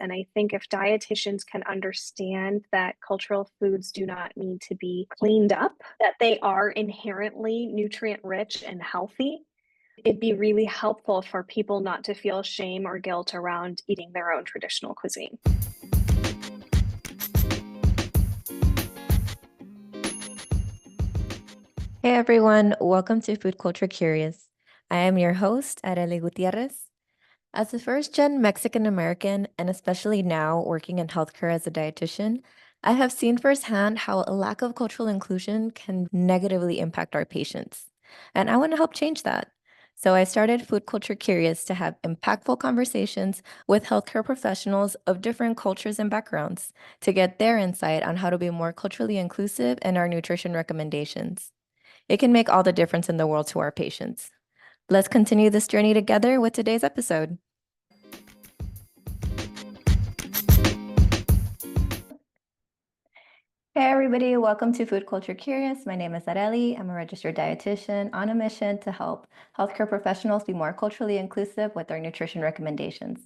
And I think if dietitians can understand that cultural foods do not need to be cleaned up, that they are inherently nutrient rich and healthy, it'd be really helpful for people not to feel shame or guilt around eating their own traditional cuisine. Hey everyone, welcome to Food Culture Curious. I am your host, Arely Gutierrez. As a first gen Mexican American, and especially now working in healthcare as a dietitian, I have seen firsthand how a lack of cultural inclusion can negatively impact our patients. And I want to help change that. So I started Food Culture Curious to have impactful conversations with healthcare professionals of different cultures and backgrounds to get their insight on how to be more culturally inclusive in our nutrition recommendations. It can make all the difference in the world to our patients. Let's continue this journey together with today's episode. Hey everybody, welcome to Food Culture Curious. My name is Arely. I'm a registered dietitian on a mission to help healthcare professionals be more culturally inclusive with their nutrition recommendations.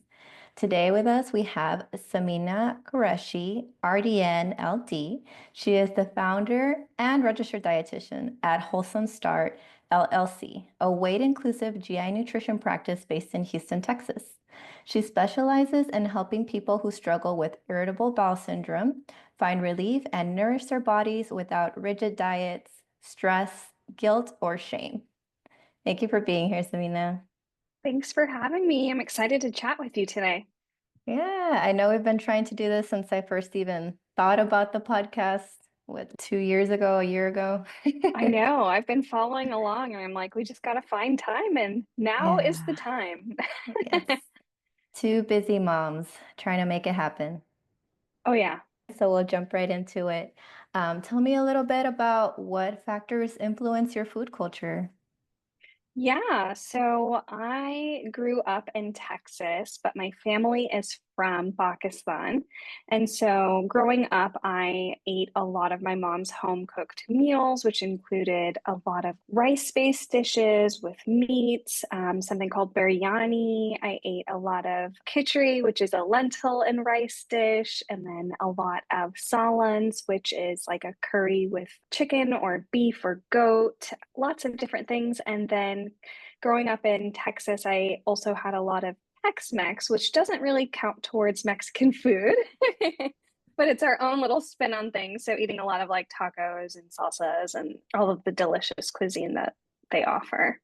Today with us, we have Samina Qureshi RDN LD. She is the founder and registered dietitian at Wholesome Start LLC, a weight-inclusive GI nutrition practice based in Houston, Texas. She specializes in helping people who struggle with irritable bowel syndrome find relief and nourish their bodies without rigid diets, stress, guilt, or shame. Thank you for being here, Samina. Thanks for having me. I'm excited to chat with you today. Yeah, I know we've been trying to do this since I first even thought about the podcast, what, 2 years ago, a year ago? I know, I've been following along and I'm like, we just got to find time, and now is the Yeah, time. yes. Two busy moms trying to make it happen. Oh, yeah. So we'll jump right into it. Tell me a little bit about what factors influence your food culture. Yeah, so I grew up in Texas, but my family is from Pakistan. And so growing up, I ate a lot of my mom's home cooked meals, which included a lot of rice-based dishes with meats, something called biryani. I ate a lot of khichdi, which is a lentil and rice dish, and then a lot of salans, which is like a curry with chicken or beef or goat, lots of different things. And then growing up in Texas, I also had a lot of Tex-Mex, which doesn't really count towards Mexican food, but it's our own little spin on things. So eating a lot of like tacos and salsas and all of the delicious cuisine that they offer.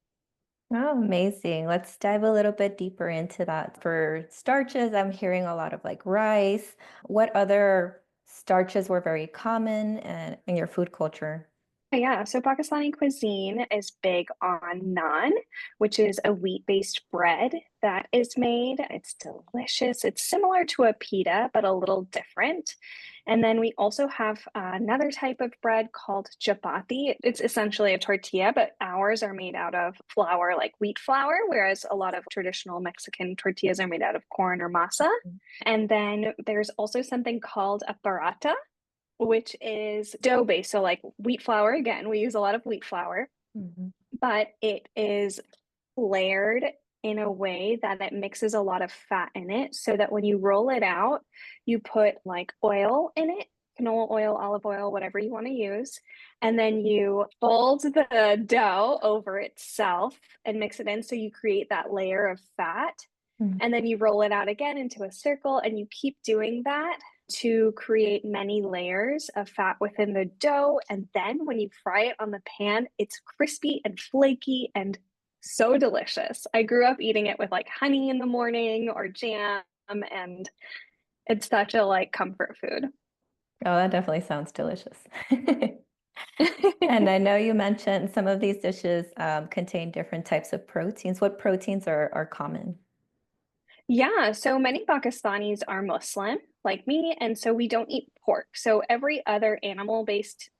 Oh, amazing. Let's dive a little bit deeper into that. For starches, I'm hearing a lot of like rice. What other starches were very common in your food culture? Yeah, so Pakistani cuisine is big on naan, which is a wheat-based bread that is made. It's delicious. It's similar to a pita, but a little different. And then we also have another type of bread called chapati. It's essentially a tortilla, but ours are made out of flour, like wheat flour, whereas a lot of traditional Mexican tortillas are made out of corn or masa. And then there's also something called a paratha, which is dough based. So, like wheat flour, again, we use a lot of wheat flour, Mhm. but it is layered in a way that it mixes a lot of fat in it so that when you roll it out, you put like oil in it, canola oil, olive oil, whatever you want to use. And then you fold the dough over itself and mix it in. So you create that layer of fat. Mhm. And then you roll it out again into a circle and you keep doing that to create many layers of fat within the dough. And then when you fry it on the pan, it's crispy and flaky and so delicious. I grew up eating it with like honey in the morning or jam, and it's such a like comfort food. Oh, that definitely sounds delicious. And I know you mentioned some of these dishes contain different types of proteins. What proteins are common? Yeah, so many Pakistanis are Muslim, like me, and so we don't eat pork. So every other animal-based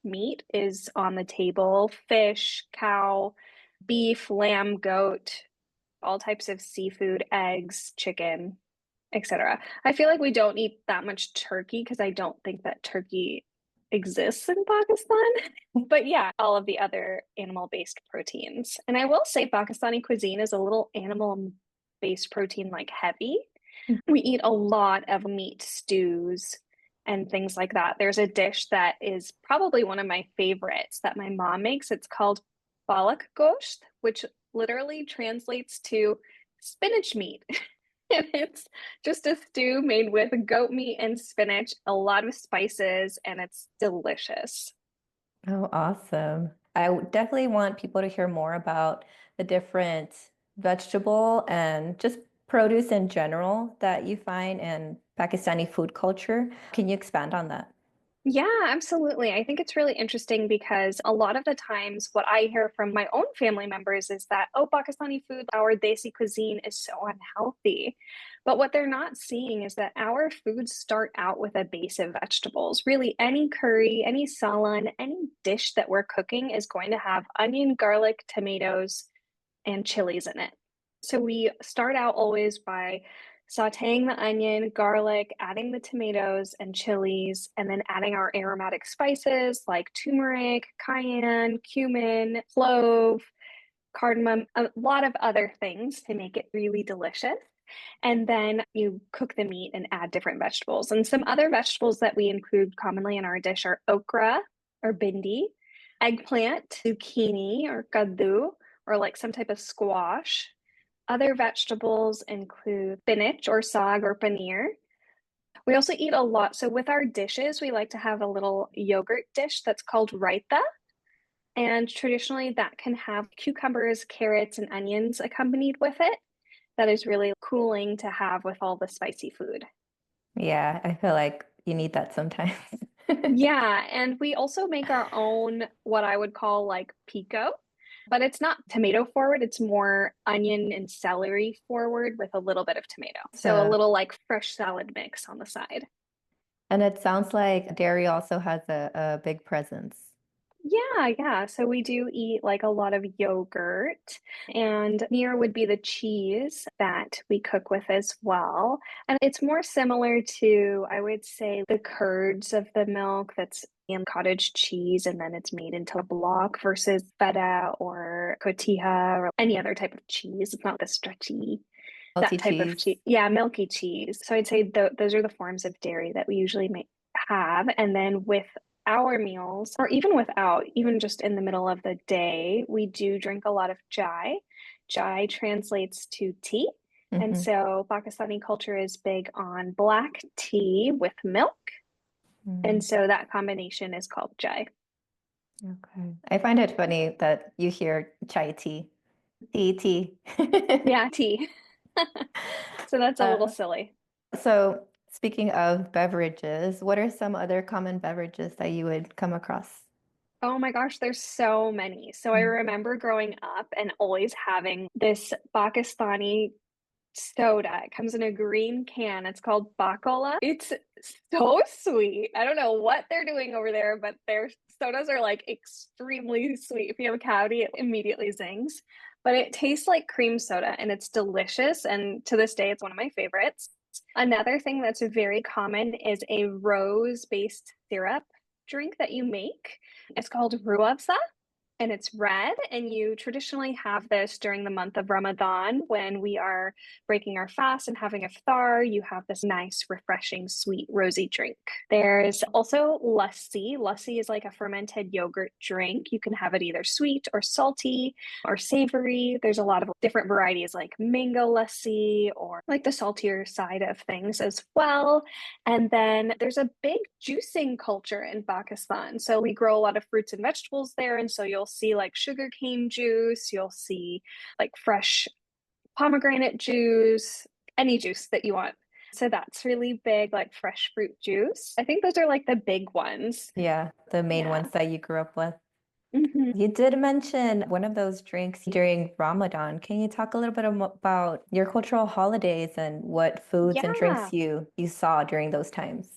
meat is on the table: fish, cow, beef, lamb, goat, all types of seafood, eggs, chicken, etc. I feel like we don't eat that much turkey because I don't think that turkey exists in Pakistan. But yeah, all of the other animal-based proteins. And I will say Pakistani cuisine is a little animal-based protein like heavy. We eat a lot of meat stews and things like that. There's a dish that is probably one of my favorites that my mom makes. It's called balak gosht, which literally translates to spinach meat. And it's just a stew made with goat meat and spinach, a lot of spices, and it's delicious. Oh, awesome. Definitely want people to hear more about the different vegetable and just produce in general that you find in Pakistani food culture. Can you expand on that? Yeah, absolutely. I think it's really interesting because a lot of the times what I hear from my own family members is that, oh, Pakistani food, our desi cuisine is so unhealthy. But what they're not seeing is that our foods start out with a base of vegetables. Really, any curry, any salan, any dish that we're cooking is going to have onion, garlic, tomatoes, and chilies in it. So we start out always by sauteing the onion, garlic, adding the tomatoes and chilies, and then adding our aromatic spices like turmeric, cayenne, cumin, clove, cardamom, a lot of other things to make it really delicious. And then you cook the meat and add different vegetables. And some other vegetables that we include commonly in our dish are okra or bindi, eggplant, zucchini or kaddu, or like some type of squash. Other vegetables include spinach or sag or paneer. We also eat a lot. So with our dishes, we like to have a little yogurt dish that's called raita. And traditionally, that can have cucumbers, carrots, and onions accompanied with it. That is really cooling to have with all the spicy food. Yeah, I feel like you need that sometimes. Yeah, and we also make our own what I would call like pico, but it's not tomato forward, it's more onion and celery forward with a little bit of tomato. So a So, little like fresh salad mix on the side. and it sounds like dairy also has a big presence. Yeah, yeah. So we do eat like a lot of yogurt, and near would be the cheese that we cook with as well. And it's more similar to, I would say, the curds of the milk that's in cottage cheese, and then it's made into a block versus feta or cotija or any other type of cheese. It's not the stretchy, that Melty type of cheese. cheese. Yeah, milky cheese. So I'd say those are the forms of dairy that we usually have. And then with our meals, or even without, even just in the middle of the day, we do drink a lot of chai. Chai translates to tea. And Hmm. so Pakistani culture is big on black tea with milk. And so that combination is called chai. Okay. I find it funny that you hear chai tea. Tea, tea. Yeah, tea. So that's a little Uh, silly. so speaking of beverages, what are some other common beverages that you would come across? Oh my gosh, there's so many. So I Mm. remember growing up and always having this Pakistani soda. It comes in a green can. It's called Bacola. It's so sweet. I don't know what they're doing over there, but their sodas are like extremely sweet. If you have a cavity, it immediately zings. But it tastes like cream soda and it's delicious. And to this day, it's one of my favorites. Another thing that's very common is a rose-based syrup drink that you make. It's called ruafza and it's red. And you traditionally have this during the month of Ramadan when we are breaking our fast and having a iftar. You have this nice, refreshing, sweet, rosy drink. There's also lassi. Lassi is like a fermented yogurt drink. You can have it either sweet or salty or savory. There's a lot of different varieties like mango lassi or like the saltier side of things as well. And then there's a big juicing culture in Pakistan. So we grow a lot of fruits and vegetables there. And so you'll see like sugarcane juice, you'll see like fresh pomegranate juice, any juice that you want. So that's really big, like fresh fruit juice. I think those are like the big ones. Yeah, the main Yeah. ones that you grew up with. Hmm. You did mention one of those drinks during Ramadan. Can you talk a little bit about your cultural holidays and what foods and drinks Yeah. you saw during those times?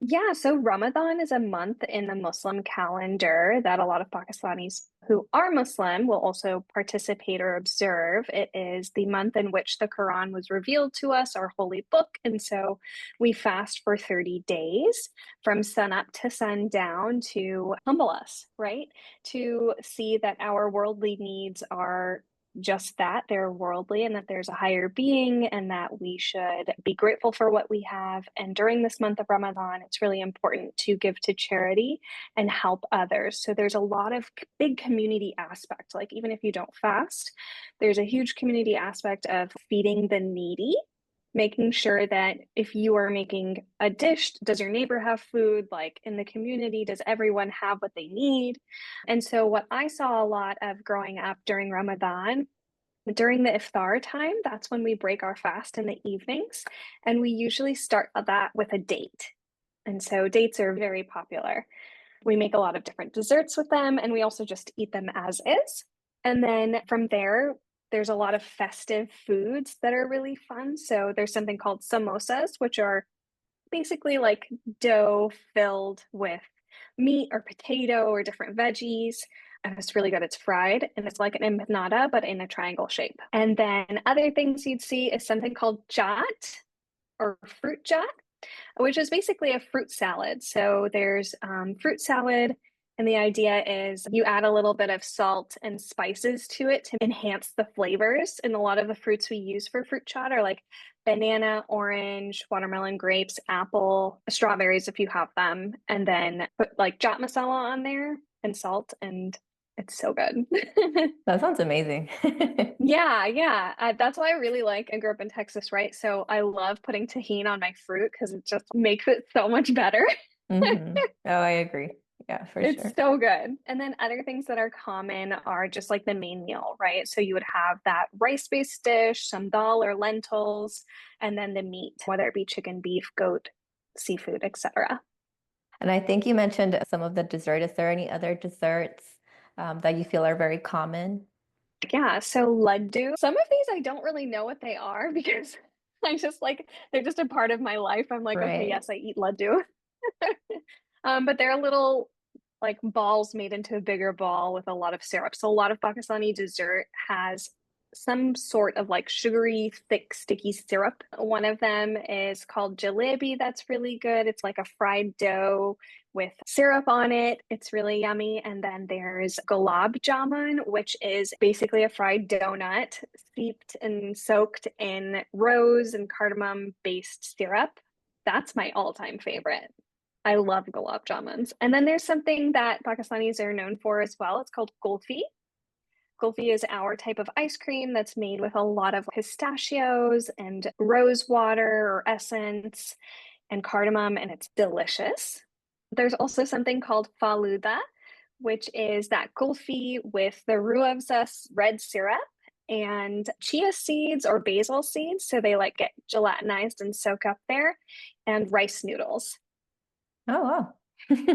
Yeah, so Ramadan is a month in the Muslim calendar that a lot of Pakistanis who are Muslim will also participate or observe. It is the month in which the Quran was revealed to us, our holy book. And so we fast for 30 days from sun up to sundown to humble us, right? To see that our worldly needs are just that they're worldly and that there's a higher being and that we should be grateful for what we have. And during this month of Ramadan, it's really important to give to charity and help others. So there's a lot of big community aspect. Like even if you don't fast, there's a huge community aspect of feeding the needy, making sure that if you are making a dish, does your neighbor have food? Like in the community, does everyone have what they need? And so, what I saw a lot of growing up during Ramadan, during the iftar time, that's when we break our fast in the evenings. And we usually start that with a date. And so, dates are very popular. We make a lot of different desserts with them, and we also just eat them as is. And then from there, there's a lot of festive foods that are really fun. So there's something called samosas, which are basically like dough filled with meat or potato or different veggies. And it's really good. It's fried and it's like an empanada, but in a triangle shape. And then other things you'd see is something called jat or fruit jat, which is basically a fruit salad. So there's fruit salad, and the idea is you add a little bit of salt and spices to it to enhance the flavors. And a lot of the fruits we use for fruit chat are like banana, orange, watermelon, grapes, apple, strawberries if you have them, and then put like jat masala on there and salt, and it's so good. That sounds amazing. Yeah, yeah. That's why I really like, I grew up in Texas, right? So I love putting tahini on my fruit because it just makes it so much better. Oh, I agree. Yeah, for It's sure. so good. And then other things that are common are just like the main meal, right? So you would have that rice-based dish, some dal or lentils, and then the meat, whether it be chicken, beef, goat, seafood, etc. And I think you mentioned some of the dessert. Is there any other desserts that you feel are very common? Yeah, so laddu. Some of these I don't really know what they are because I just like they're just a part of my life. I'm like, okay, Right. yes, I eat laddu. But they're little like balls made into a bigger ball with a lot of syrup. So a lot of Pakistani dessert has some sort of like sugary, thick, sticky syrup. One of them is called jalebi. That's really good. It's like a fried dough with syrup on it. It's really yummy. And then there's gulab jamun, which is basically a fried donut steeped and soaked in rose and cardamom based syrup. That's my all-time favorite. I love gulab jamuns. And then there's something that Pakistanis are known for as well. It's called kulfi. Kulfi is our type of ice cream that's made with a lot of pistachios and rose water or essence and cardamom, and it's delicious. There's also something called faluda, which is that kulfi with the ruafza red syrup and chia seeds or basil seeds. So they like get gelatinized and soak up there, and rice noodles. Oh, wow.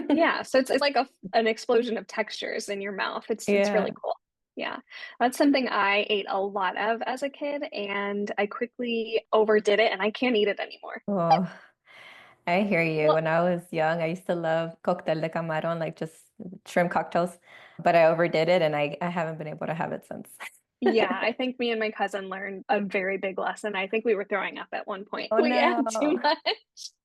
Yeah, so it's like an explosion of textures in your mouth. It's really Yeah. cool. Yeah. That's something I ate a lot of as a kid and I quickly overdid it and I can't eat it anymore. Oh, I hear you. Well, When I was young, I used to love cóctel de camarón, like just shrimp cocktails, but I overdid it and I haven't been able to have it since. yeah, I think me and my cousin learned a very big lesson. I think we were throwing up at one point. Oh We had too no. much.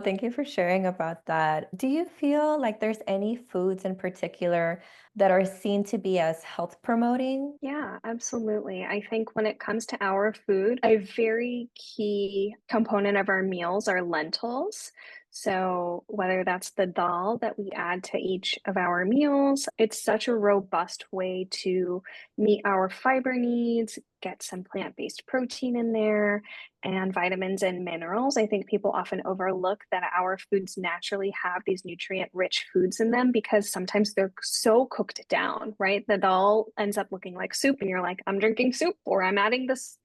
Thank you for sharing about that. Do you feel like there's any foods in particular that are seen to be as health promoting? Yeah, absolutely. I think when it comes to our food, a very key component of our meals are lentils. So, whether that's the dal that we add to each of our meals, it's such a robust way to meet our fiber needs, get some plant-based protein in there, and vitamins and minerals. I think people often overlook that our foods naturally have these nutrient-rich foods in them because sometimes they're so cooked down, right? The dal ends up looking like soup, and you're like, I'm drinking soup, or I'm adding this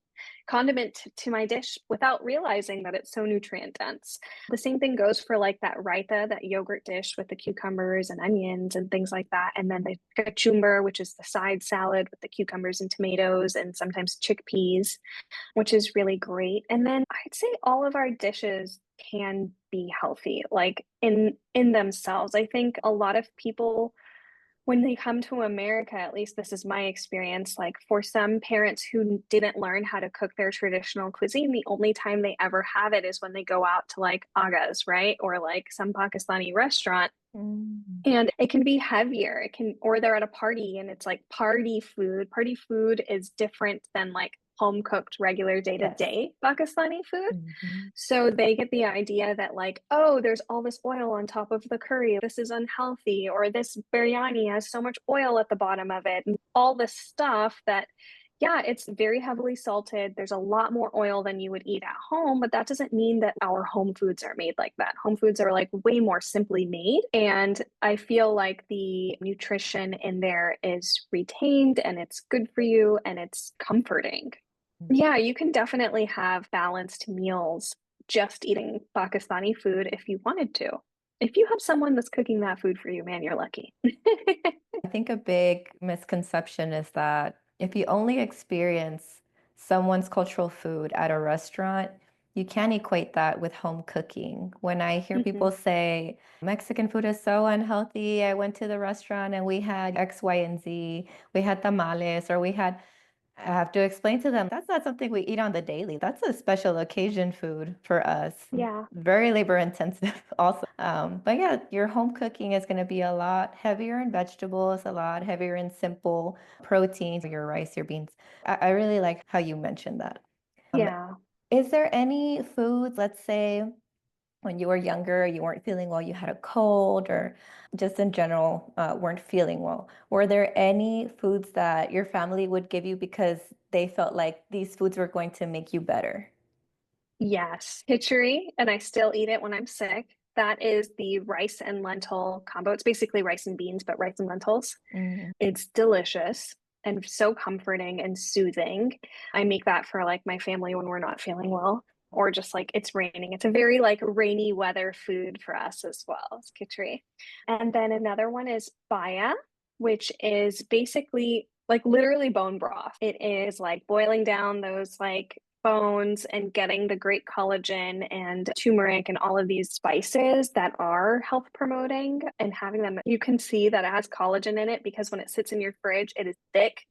condiment to my dish without realizing that it's so nutrient dense. The same thing goes for like that raita, that yogurt dish with the cucumbers and onions and things like that. And then the kachumber, which is the side salad with the cucumbers and tomatoes and sometimes chickpeas, which is really great. And then I'd say all of our dishes can be healthy, like in themselves. I think a lot of people when they come to America, at least this is my experience, like for some parents who didn't learn how to cook their traditional cuisine, the only time they ever have it is when they go out to like Aga's, right? Or like some Pakistani restaurant. Mm. And it can be heavier. It can, or they're at a party and it's like party food. Party food is different than like home cooked regular day to Yes. day Pakistani food. Mhm. So they get the idea that, like, oh, there's all this oil on top of the curry. This is unhealthy. Or this biryani has so much oil at the bottom of it. And all this stuff that, yeah, it's very heavily salted. There's a lot more oil than you would eat at home, but that doesn't mean that our home foods are made like that. Home foods are like way more simply made. And I feel like the nutrition in there is retained and it's good for you and it's comforting. Yeah, you can definitely have balanced meals just eating Pakistani food if you wanted to. If you have someone that's cooking that food for you, man, you're lucky. I think a big misconception is that if you only experience someone's cultural food at a restaurant, you can't equate that with home cooking. When I hear Mhm. people say, Mexican food is so unhealthy, I went to the restaurant and we had X, Y, and Z, we had tamales, or we had I have to explain to them that's not something we eat on the daily. That's a special occasion food for us. Yeah. Very labor intensive also. But yeah, your home cooking is going to be a lot heavier in vegetables, a lot heavier in simple proteins, your rice, your beans. I really like how you mentioned that. Um, Yeah. is there any foods, let's say, when you were younger, you weren't feeling well, you had a cold, or just in general weren't feeling well. Were there any foods that your family would give you because they felt like these foods were going to make you better? Yes. Khichdi, and I still eat it when I'm sick. That is the rice and lentil combo. It's basically rice and beans, but rice and lentils. Mhm. It's delicious and so comforting and soothing. I make that for like my family when we're not feeling well, or just like it's raining. It's a very like rainy weather food for us as well. It's khichdi. And then another one is baya, which is basically like literally bone broth. It is like boiling down those like bones and getting the great collagen and turmeric and all of these spices that are health promoting and having them. You can see that it has collagen in it because when it sits in your fridge, it is thick.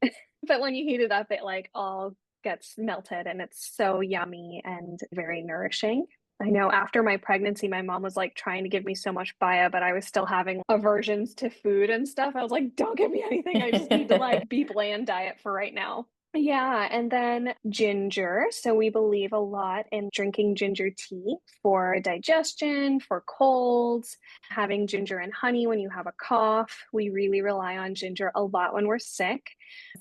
But when you heat it up, it like all gets melted and it's so yummy and very nourishing. I know after my pregnancy, my mom was like trying to give me so much baya, but I was still having aversions to food and stuff. I was like, don't give me anything. I just need to like be bland diet for right now. Yeah, and then ginger. So we believe a lot in drinking ginger tea for digestion, for colds, having ginger and honey when you have a cough. We really rely on ginger a lot when we're sick.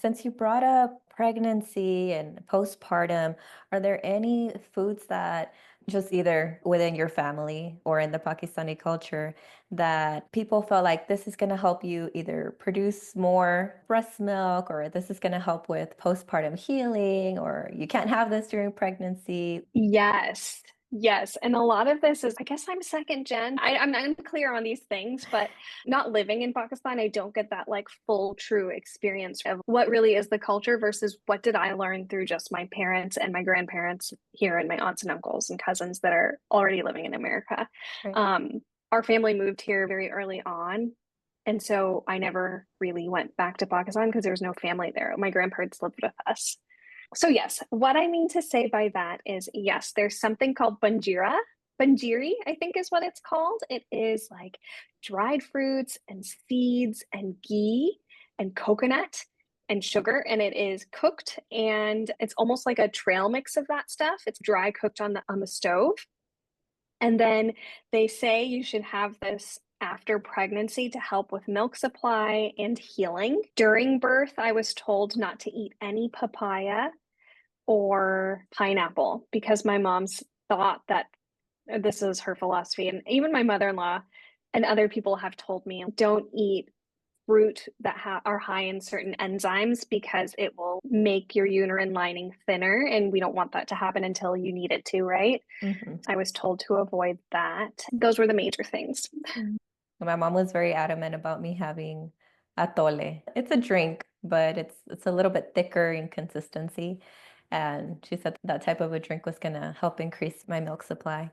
Since you brought up pregnancy and postpartum, are there any foods that just either within your family or in the Pakistani culture that people felt like this is going to help you either produce more breast milk, or this is going to help with postpartum healing, or you can't have this during pregnancy? Yes. Yes. And a lot of this is, I guess I'm second gen. I'm unclear on these things, but not living in Pakistan, I don't get that like full true experience of what really is the culture versus what did I learn through just my parents and my grandparents here and my aunts and uncles and cousins that are already living in America. Right. Um, our family moved here very early on. And so I never really went back to Pakistan because there was no family there. My grandparents lived with us. So, yes, what I mean to say by that is yes, there's something called banjira. Banjiri, I think is what it's called. It is like dried fruits and seeds and ghee and coconut and sugar, and it is cooked and it's almost like a trail mix of that stuff. It's dry cooked on the stove. And then they say you should have this after pregnancy to help with milk supply and healing. During birth, I was told not to eat any papaya or pineapple because my mom's thought that this is her philosophy. And even my mother in law and other people have told me don't eat fruit that are high in certain enzymes because it will make your uterine lining thinner. And we don't want that to happen until you need it to, right? Mhm. I was told to avoid that. Those were the major things. Mhm. My mom was very adamant about me having atole. It's a drink, but it's a little bit thicker in consistency. And she said that type of a drink was gonna help increase my milk supply.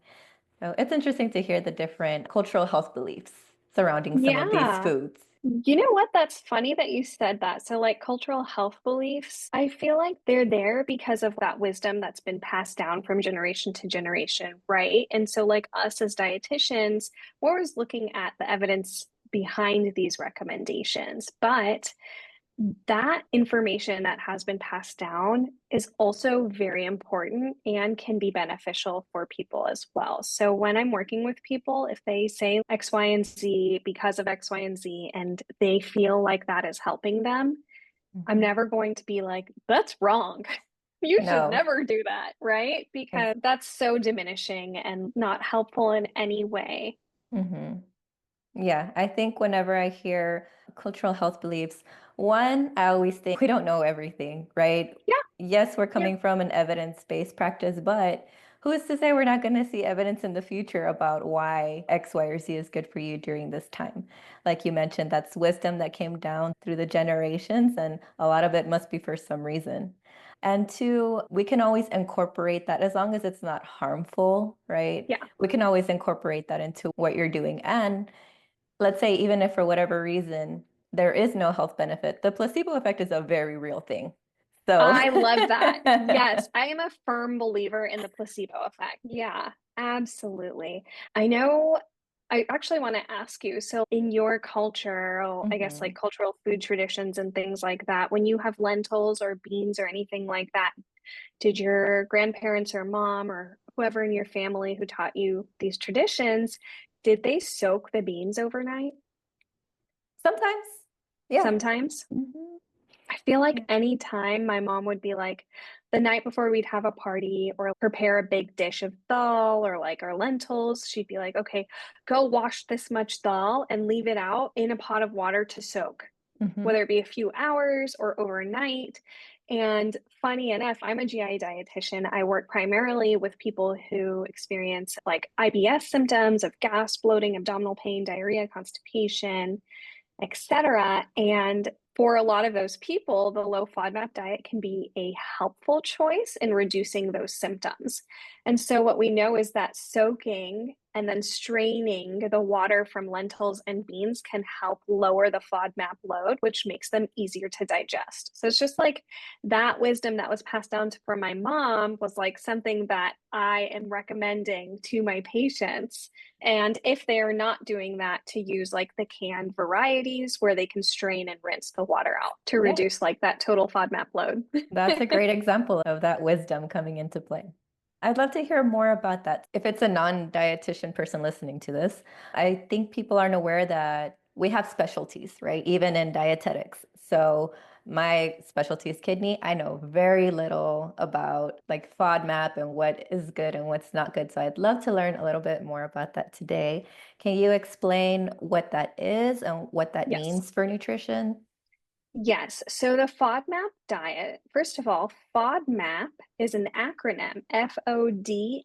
So it's interesting to hear the different cultural health beliefs surrounding some of these Yeah. foods. You know what? That's funny that you said that. So, like cultural health beliefs, I feel like they're there because of that wisdom that's been passed down from generation to generation, right? And so, like us as dietitians, we're always looking at the evidence behind these recommendations. But that information that has been passed down is also very important and can be beneficial for people as well. So when I'm working with people, if they say X, Y, and Z because of X, Y, and Z, and they feel like that is helping them, I'm Mhm. never going to be like, that's wrong. You should No. never do that, right? Because that's so diminishing and not helpful in any way. Mm-hmm. Yeah, I think whenever I hear cultural health beliefs, one, I always think we don't know everything, right? Yeah, Yes, we're yeah. coming from an evidence-based practice, but who's to say we're not going to see evidence in the future about why X, Y, or Z is good for you during this time? Like you mentioned, that's wisdom that came down through the generations, and a lot of it must be for some reason. And two, we can always incorporate that as long as it's not harmful, right? Yeah. We can always incorporate that into what you're doing. And let's say even if for whatever reason there is no health benefit, the placebo effect is a very real thing. So I love that. Yes, I am a firm believer in the placebo effect. Yeah, absolutely. I know I actually want to ask you, so in your culture, oh, I guess like Mhm. cultural food traditions and things like that, when you have lentils or beans or anything like that, did your grandparents or mom or whoever in your family who taught you these traditions, did they soak the beans overnight Sometimes, yeah. sometimes? Mhm. I feel like Yeah. anytime my mom would be like, the night before we'd have a party or prepare a big dish of dal or like our lentils, she'd be like, okay, go wash this much dal and leave it out in a pot of water to soak, Mhm. whether it be a few hours or overnight. And funny enough, I'm a GI dietitian. I work primarily with people who experience like IBS symptoms of gas, bloating, abdominal pain, diarrhea, constipation, etc. And for a lot of those people, the low FODMAP diet can be a helpful choice in reducing those symptoms. And so, what we know is that soaking and then straining the water from lentils and beans can help lower the FODMAP load, which makes them easier to digest. So, it's just like that wisdom that was passed down from my mom was like something that I am recommending to my patients, and if they are not doing that, to use like the canned varieties where they can strain and rinse the water out to Yeah. reduce like that total FODMAP load. That's a great example of that wisdom coming into play. I'd love to hear more about that. If it's a non-dietitian person listening to this, I think people aren't aware that we have specialties, right? Even in dietetics. So my specialty is kidney. I know very little about like FODMAP and what is good and what's not good. So I'd love to learn a little bit more about that today. Can you explain what that is and what that Yes. means for nutrition? Yes. So the FODMAP diet, first of all, FODMAP is an acronym, FODMAP,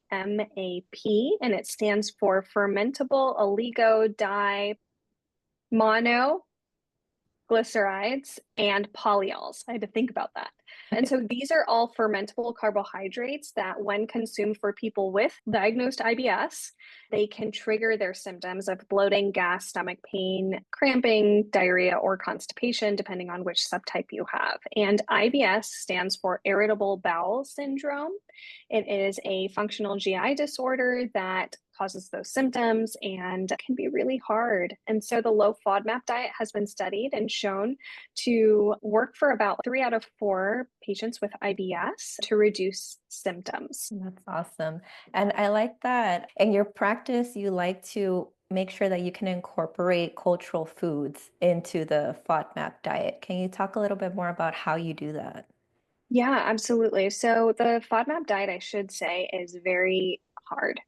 and it stands for fermentable oligo mono glycerides, and polyols. I had to think about that. And so these are all fermentable carbohydrates that, when consumed for people with diagnosed IBS, they can trigger their symptoms of bloating, gas, stomach pain, cramping, diarrhea, or constipation, depending on which subtype you have. And IBS stands for irritable bowel syndrome. It is a functional GI disorder that causes those symptoms and can be really hard. And so the low FODMAP diet has been studied and shown to work for about 3 out of 4 patients with IBS to reduce symptoms. That's awesome. And I like that in your practice, you like to make sure that you can incorporate cultural foods into the FODMAP diet. Can you talk a little bit more about how you do that? Yeah, absolutely. So the FODMAP diet, I should say, is very hard.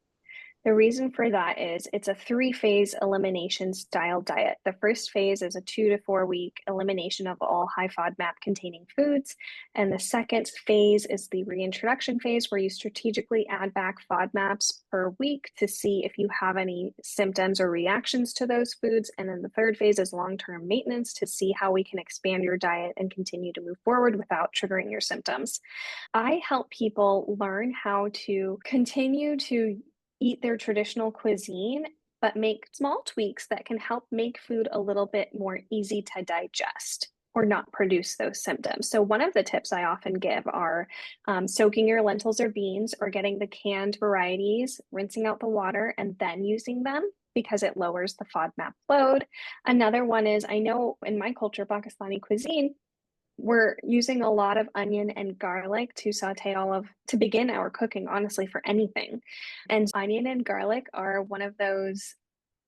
The reason for that is it's a 3 phase elimination style diet. The first phase is a 2 to 4 week elimination of all high FODMAP containing foods. And the second phase is the reintroduction phase, where you strategically add back FODMAPs per week to see if you have any symptoms or reactions to those foods. And then the third phase is long term maintenance to see how we can expand your diet and continue to move forward without triggering your symptoms. I help people learn how to continue to eat their traditional cuisine but make small tweaks that can help make food a little bit more easy to digest or not produce those symptoms. So, one of the tips I often give are soaking your lentils or beans or getting the canned varieties, rinsing out the water, and then using them because it lowers the FODMAP load. Another one is I know in my culture, Pakistani cuisine, we're using a lot of onion and garlic to saute to begin our cooking, honestly, for anything. And onion and garlic are one of those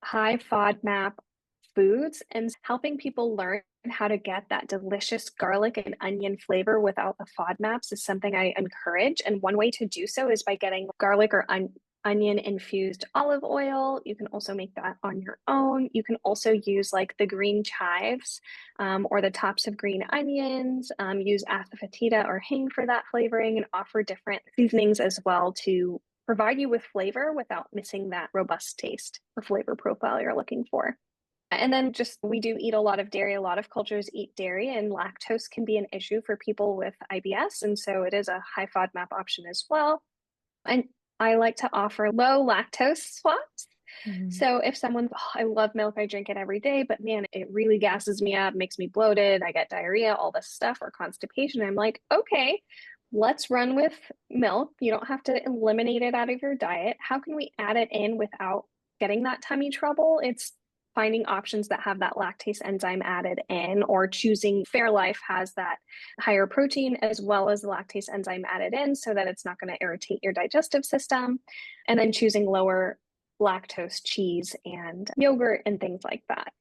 high FODMAP foods, and helping people learn how to get that delicious garlic and onion flavor without the FODMAPs is something I encourage. And one way to do so is by getting garlic or onion infused olive oil. You can also make that on your own. You can also use like the green chives or the tops of green onions. Use asafoetida or hing for that flavoring and offer different seasonings as well to provide you with flavor without missing that robust taste or flavor profile you're looking for. And then just we do eat a lot of dairy. A lot of cultures eat dairy, and lactose can be an issue for people with IBS. And so it is a high FODMAP option as well. And I like to offer low lactose swaps. Mhm. So if someone's, oh, I love milk, I drink it every day, but man, it really gasses me up, makes me bloated, I get diarrhea, all this stuff, or constipation. I'm like, okay, let's run with milk. You don't have to eliminate it out of your diet. How can we add it in without getting that tummy trouble? It's finding options that have that lactase enzyme added in, or choosing Fairlife has that higher protein as well as the lactase enzyme added in so that it's not going to irritate your digestive system. And then choosing lower lactose cheese and yogurt and things like that.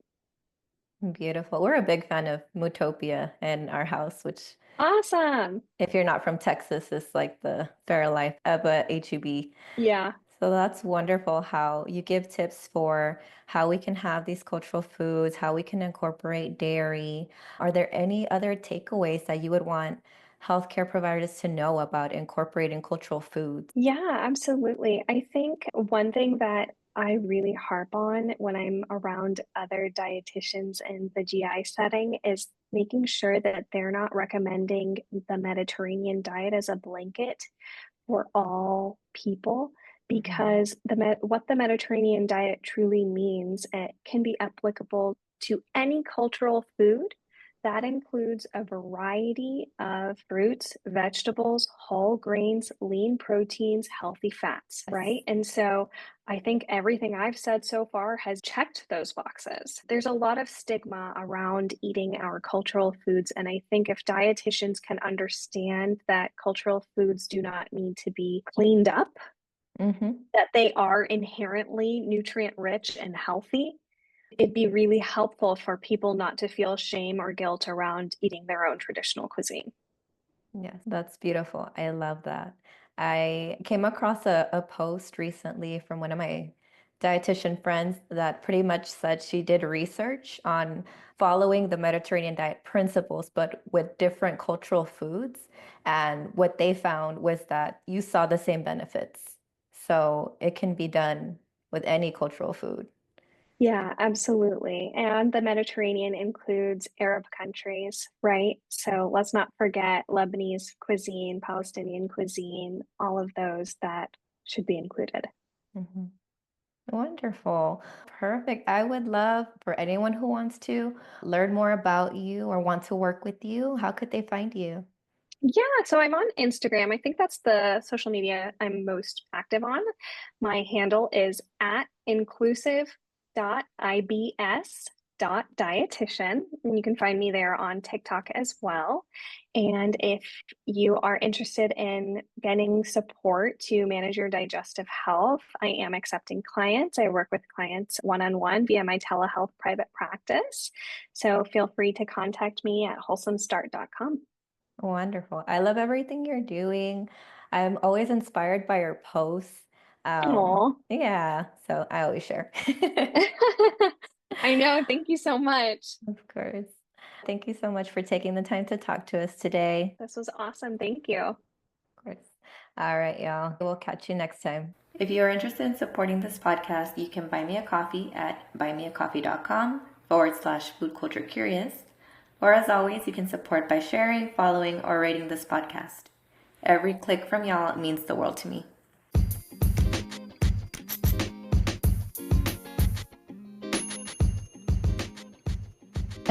Beautiful. We're a big fan of Mootopia in our house, which Awesome. if you're not from Texas, is like the Fairlife of a HEB. Yeah. So that's wonderful how you give tips for how we can have these cultural foods, how we can incorporate dairy. Are there any other takeaways that you would want healthcare providers to know about incorporating cultural foods? Yeah, absolutely. I think one thing that I really harp on when I'm around other dietitians in the GI setting is making sure that they're not recommending the Mediterranean diet as a blanket for all people Mhm. because what the Mediterranean diet truly means, it can be applicable to any cultural food. That includes a variety of fruits, vegetables, whole grains, lean proteins, healthy fats, Yes. right? And so I think everything I've said so far has checked those boxes. There's a lot of stigma around eating our cultural foods. And I think if dietitians can understand that cultural foods do not need to be cleaned up, Hmm. that they are inherently nutrient rich and healthy, it'd be really helpful for people not to feel shame or guilt around eating their own traditional cuisine. Yes, that's beautiful. I love that. I came across a post recently from one of my dietitian friends that pretty much said she did research on following the Mediterranean diet principles, but with different cultural foods. And what they found was that you saw the same benefits. So it can be done with any cultural food. Yeah, absolutely. And the Mediterranean includes Arab countries, right? So let's not forget Lebanese cuisine, Palestinian cuisine, all of those that should be included. Mhm. Wonderful. Perfect. I would love for anyone who wants to learn more about you or want to work with you, how could they find you? Yeah, so I'm on Instagram. I think that's the social media I'm most active on. My handle is at inclusive.ibs.dietitian, and you can find me there on TikTok as well. And if you are interested in getting support to manage your digestive health, I am accepting clients. I work with clients one-on-one via my telehealth private practice. So feel free to contact me at wholesomestart.com. Wonderful. I love everything you're doing. I'm always inspired by your posts. Aw. Yeah, so I always share. I know. Thank you so much. Of course. Thank you so much for taking the time to talk to us today. This was awesome. Thank you. Of course. All right, y'all. We'll catch you next time. If you are interested in supporting this podcast, you can buy me a coffee at buymeacoffee.com/food culture curious. Or as always, you can support by sharing, following, or rating this podcast. Every click from y'all means the world to me.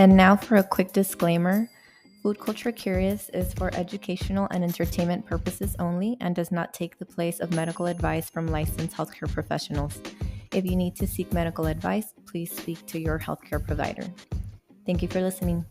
And now for a quick disclaimer. Food Culture Curious is for educational and entertainment purposes only and does not take the place of medical advice from licensed healthcare professionals. If you need to seek medical advice, please speak to your healthcare provider. Thank you for listening.